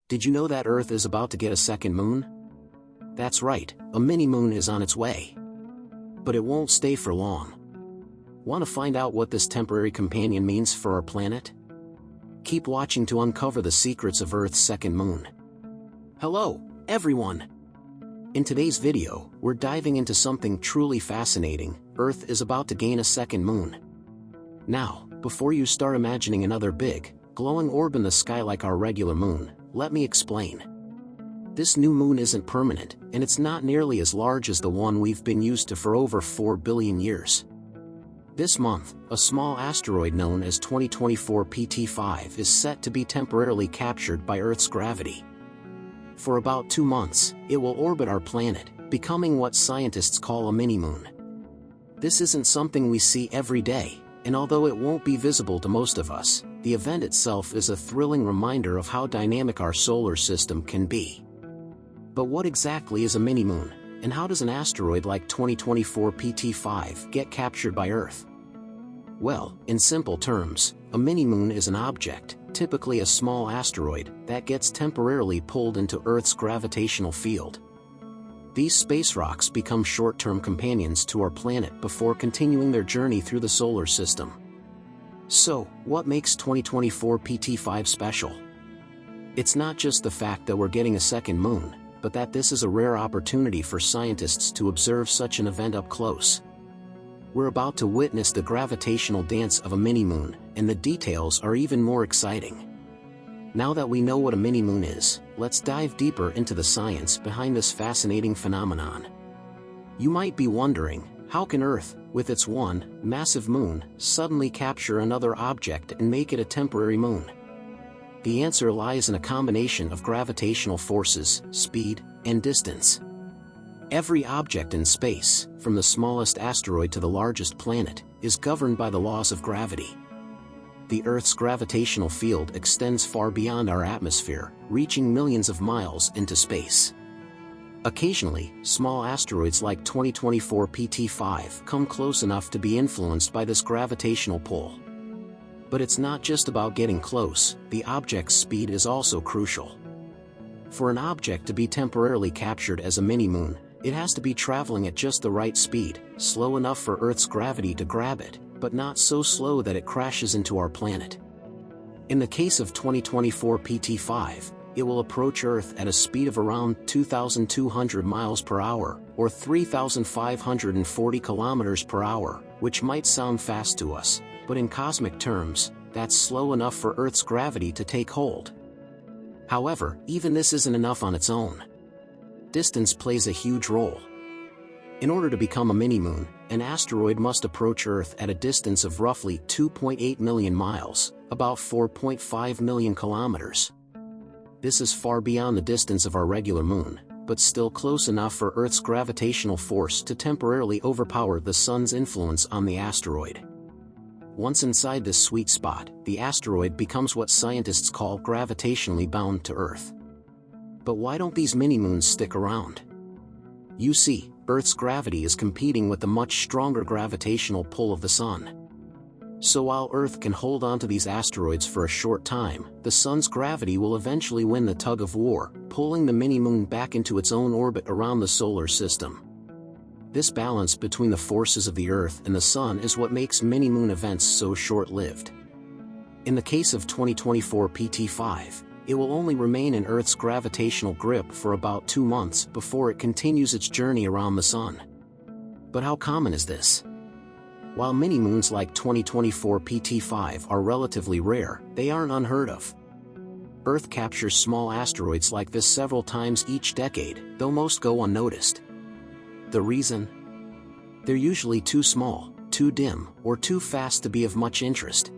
Did you know that Earth is about to get a second moon? That's right, a mini-moon is on its way. But it won't stay for long. Want to find out what this temporary companion means for our planet? Keep watching to uncover the secrets of Earth's second moon. Hello, everyone! In today's video, we're diving into something truly fascinating. Earth is about to gain a second moon. Now, before you start imagining another big, glowing orb in the sky like our regular moon, let me explain. This new moon isn't permanent, and it's not nearly as large as the one we've been used to for over 4 billion years. This month, a small asteroid known as 2024 PT5 is set to be temporarily captured by Earth's gravity. For about 2 months, it will orbit our planet, becoming what scientists call a mini-moon. This isn't something we see every day, and although it won't be visible to most of us, the event itself is a thrilling reminder of how dynamic our solar system can be. But what exactly is a mini-moon, and how does an asteroid like 2024 PT5 get captured by Earth? Well, in simple terms, a mini-moon is an object, typically a small asteroid, that gets temporarily pulled into Earth's gravitational field. These space rocks become short-term companions to our planet before continuing their journey through the solar system. So, what makes 2024 PT5 special? It's not just the fact that we're getting a second moon, but that this is a rare opportunity for scientists to observe such an event up close. We're about to witness the gravitational dance of a mini-moon, and the details are even more exciting. Now that we know what a mini-moon is, let's dive deeper into the science behind this fascinating phenomenon. You might be wondering, how can Earth, with its one massive moon, suddenly capture another object and make it a temporary moon? The answer lies in a combination of gravitational forces, speed, and distance. Every object in space, from the smallest asteroid to the largest planet, is governed by the laws of gravity. The Earth's gravitational field extends far beyond our atmosphere, reaching millions of miles into space. Occasionally, small asteroids like 2024 PT5 come close enough to be influenced by this gravitational pull. But it's not just about getting close, the object's speed is also crucial. For an object to be temporarily captured as a mini-moon, it has to be traveling at just the right speed, slow enough for Earth's gravity to grab it, but not so slow that it crashes into our planet. In the case of 2024 PT5, it will approach Earth at a speed of around 2,200 miles per hour, or 3,540 kilometers per hour, which might sound fast to us, but in cosmic terms, that's slow enough for Earth's gravity to take hold. However, even this isn't enough on its own. Distance plays a huge role. In order to become a mini-moon, an asteroid must approach Earth at a distance of roughly 2.8 million miles, about 4.5 million kilometers. This is far beyond the distance of our regular moon, but still close enough for Earth's gravitational force to temporarily overpower the sun's influence on the asteroid. Once inside this sweet spot, the asteroid becomes what scientists call gravitationally bound to Earth. But why don't these mini-moons stick around? You see, Earth's gravity is competing with the much stronger gravitational pull of the sun. So while Earth can hold on to these asteroids for a short time, the sun's gravity will eventually win the tug of war, pulling the mini-moon back into its own orbit around the solar system. This balance between the forces of the Earth and the sun is what makes mini-moon events so short-lived. In the case of 2024 PT5, it will only remain in Earth's gravitational grip for about 2 months before it continues its journey around the sun. But how common is this? While mini-moons like 2024 PT5 are relatively rare, they aren't unheard of. Earth captures small asteroids like this several times each decade, though most go unnoticed. The reason? They're usually too small, too dim, or too fast to be of much interest.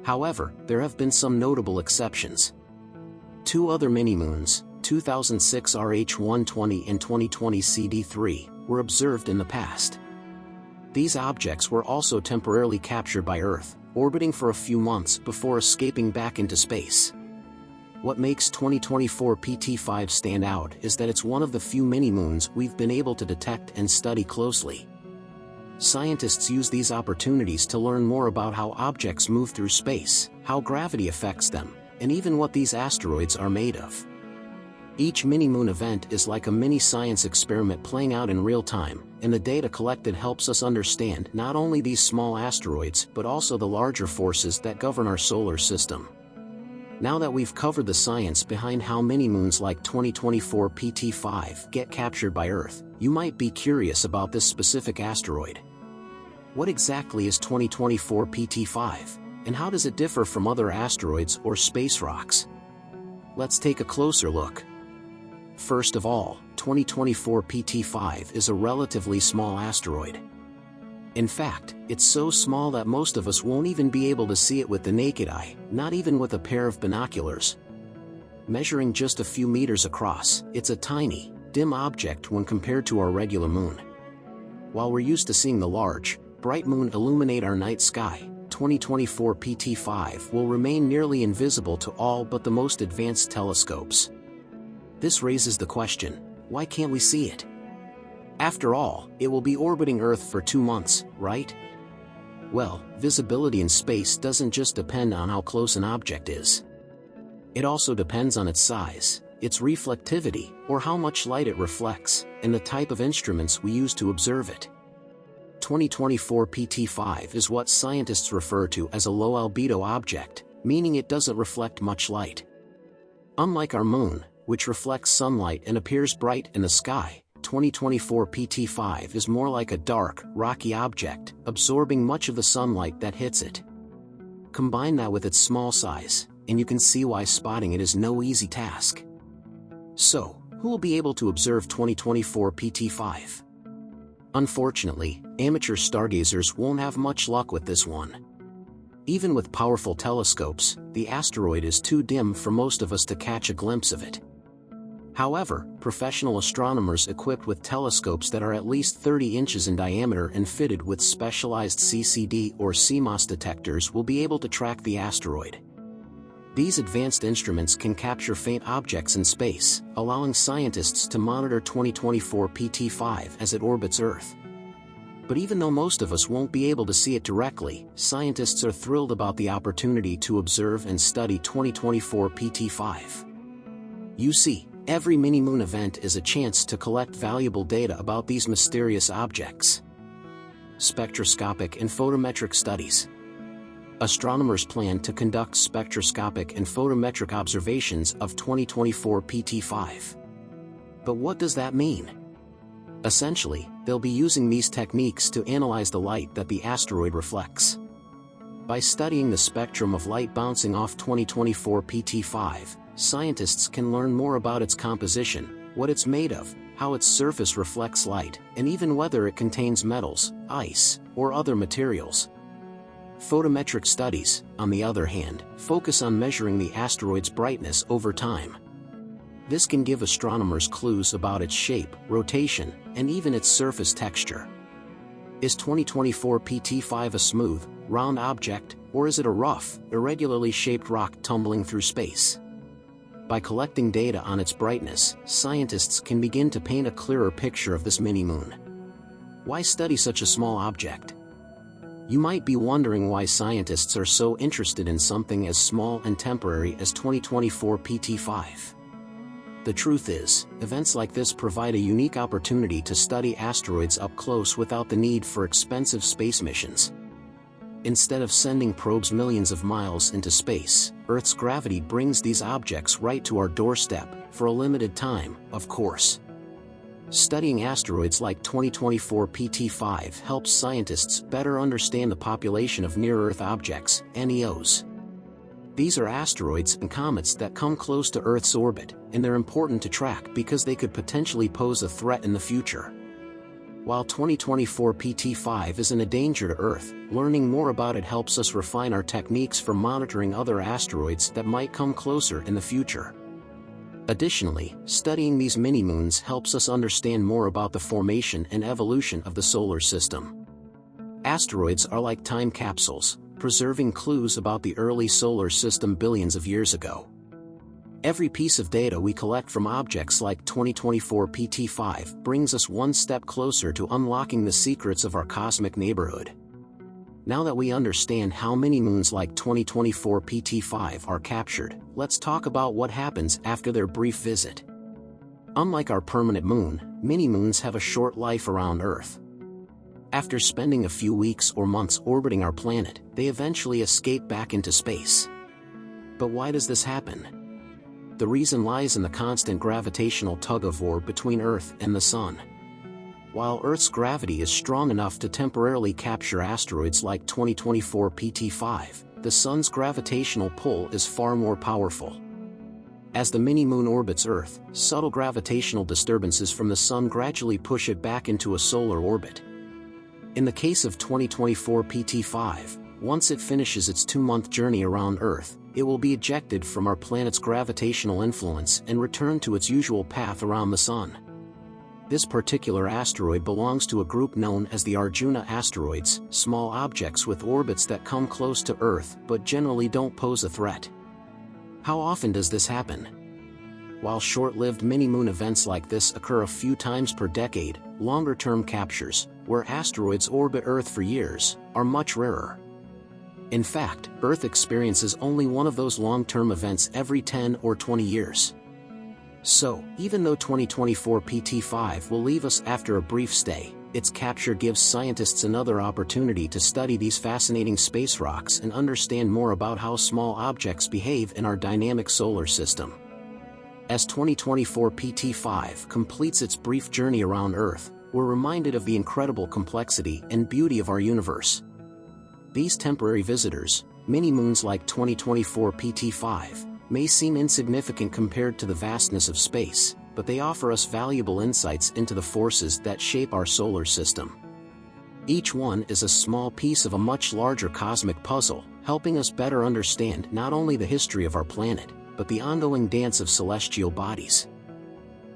However, there have been some notable exceptions. 2 other mini-moons, 2006 RH120 and 2020 CD3, were observed in the past. These objects were also temporarily captured by Earth, orbiting for a few months before escaping back into space. What makes 2024 PT5 stand out is that it's one of the few mini-moons we've been able to detect and study closely. Scientists use these opportunities to learn more about how objects move through space, how gravity affects them, and even what these asteroids are made of. Each mini-moon event is like a mini science experiment playing out in real time, and the data collected helps us understand not only these small asteroids but also the larger forces that govern our solar system. Now that we've covered the science behind how mini-moons like 2024 PT5 get captured by Earth, you might be curious about this specific asteroid. What exactly is 2024 PT5, and how does it differ from other asteroids or space rocks? Let's take a closer look. First of all, 2024 PT5 is a relatively small asteroid. In fact, it's so small that most of us won't even be able to see it with the naked eye, not even with a pair of binoculars. Measuring just a few meters across, it's a tiny, dim object when compared to our regular moon. While we're used to seeing the large, bright moon illuminate our night sky, 2024 PT5 will remain nearly invisible to all but the most advanced telescopes. This raises the question, why can't we see it? After all, it will be orbiting Earth for 2 months, right? Well, visibility in space doesn't just depend on how close an object is. It also depends on its size, its reflectivity, or how much light it reflects, and the type of instruments we use to observe it. 2024 PT5 is what scientists refer to as a low-albedo object, meaning it doesn't reflect much light. Unlike our moon, which reflects sunlight and appears bright in the sky, 2024 PT5 is more like a dark, rocky object, absorbing much of the sunlight that hits it. Combine that with its small size, and you can see why spotting it is no easy task. So, who will be able to observe 2024 PT5? Unfortunately, amateur stargazers won't have much luck with this one. Even with powerful telescopes, the asteroid is too dim for most of us to catch a glimpse of it. However, professional astronomers equipped with telescopes that are at least 30 inches in diameter and fitted with specialized CCD or CMOS detectors will be able to track the asteroid. These advanced instruments can capture faint objects in space, allowing scientists to monitor 2024 PT5 as it orbits Earth. But even though most of us won't be able to see it directly, scientists are thrilled about the opportunity to observe and study 2024 PT5. You see, every mini-moon event is a chance to collect valuable data about these mysterious objects. Spectroscopic and photometric studies. Astronomers plan to conduct spectroscopic and photometric observations of 2024 PT5. But what does that mean? Essentially, they'll be using these techniques to analyze the light that the asteroid reflects. By studying the spectrum of light bouncing off 2024 PT5, scientists can learn more about its composition, what it's made of, how its surface reflects light, and even whether it contains metals, ice, or other materials. Photometric studies, on the other hand, focus on measuring the asteroid's brightness over time. This can give astronomers clues about its shape, rotation, and even its surface texture. Is 2024 PT5 a smooth, round object, or is it a rough, irregularly shaped rock tumbling through space? By collecting data on its brightness, scientists can begin to paint a clearer picture of this mini-moon. Why study such a small object? You might be wondering why scientists are so interested in something as small and temporary as 2024 PT5. The truth is, events like this provide a unique opportunity to study asteroids up close without the need for expensive space missions. Instead of sending probes millions of miles into space, Earth's gravity brings these objects right to our doorstep, for a limited time, of course. Studying asteroids like 2024 PT5 helps scientists better understand the population of near-Earth objects, NEOs. These are asteroids and comets that come close to Earth's orbit, and they're important to track because they could potentially pose a threat in the future. While 2024 PT5 isn't a danger to Earth, learning more about it helps us refine our techniques for monitoring other asteroids that might come closer in the future. Additionally, studying these mini-moons helps us understand more about the formation and evolution of the solar system. Asteroids are like time capsules, preserving clues about the early solar system billions of years ago. Every piece of data we collect from objects like 2024 PT5 brings us one step closer to unlocking the secrets of our cosmic neighborhood. Now that we understand how mini-moons like 2024 PT5 are captured, let's talk about what happens after their brief visit. Unlike our permanent moon, mini-moons have a short life around Earth. After spending a few weeks or months orbiting our planet, they eventually escape back into space. But why does this happen? The reason lies in the constant gravitational tug-of-war between Earth and the Sun. While Earth's gravity is strong enough to temporarily capture asteroids like 2024 PT5, the Sun's gravitational pull is far more powerful. As the mini-moon orbits Earth, subtle gravitational disturbances from the Sun gradually push it back into a solar orbit. In the case of 2024 PT5, once it finishes its 2-month journey around Earth, it will be ejected from our planet's gravitational influence and return to its usual path around the Sun. This particular asteroid belongs to a group known as the Arjuna asteroids, small objects with orbits that come close to Earth but generally don't pose a threat. How often does this happen? While short-lived mini-moon events like this occur a few times per decade, longer-term captures, where asteroids orbit Earth for years, are much rarer. In fact, Earth experiences only one of those long-term events every 10 or 20 years. So, even though 2024 PT5 will leave us after a brief stay, its capture gives scientists another opportunity to study these fascinating space rocks and understand more about how small objects behave in our dynamic solar system. As 2024 PT5 completes its brief journey around Earth, we're reminded of the incredible complexity and beauty of our universe. These temporary visitors, mini-moons like 2024 PT5, may seem insignificant compared to the vastness of space, but they offer us valuable insights into the forces that shape our solar system. Each one is a small piece of a much larger cosmic puzzle, helping us better understand not only the history of our planet, but the ongoing dance of celestial bodies.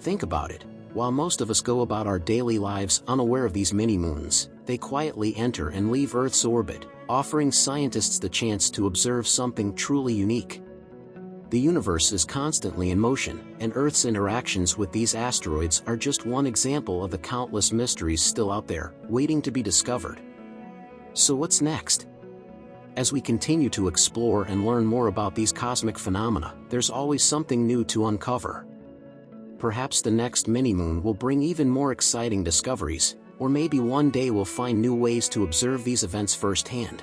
Think about it. While most of us go about our daily lives unaware of these mini-moons, they quietly enter and leave Earth's orbit, offering scientists the chance to observe something truly unique. The universe is constantly in motion, and Earth's interactions with these asteroids are just one example of the countless mysteries still out there, waiting to be discovered. So what's next? As we continue to explore and learn more about these cosmic phenomena, there's always something new to uncover. Perhaps the next mini-moon will bring even more exciting discoveries, or maybe one day we'll find new ways to observe these events firsthand.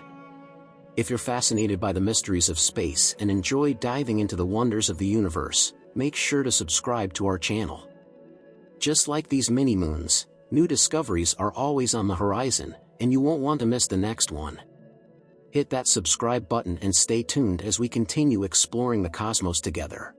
If you're fascinated by the mysteries of space and enjoy diving into the wonders of the universe, make sure to subscribe to our channel. Just like these mini-moons, new discoveries are always on the horizon, and you won't want to miss the next one. Hit that subscribe button and stay tuned as we continue exploring the cosmos together.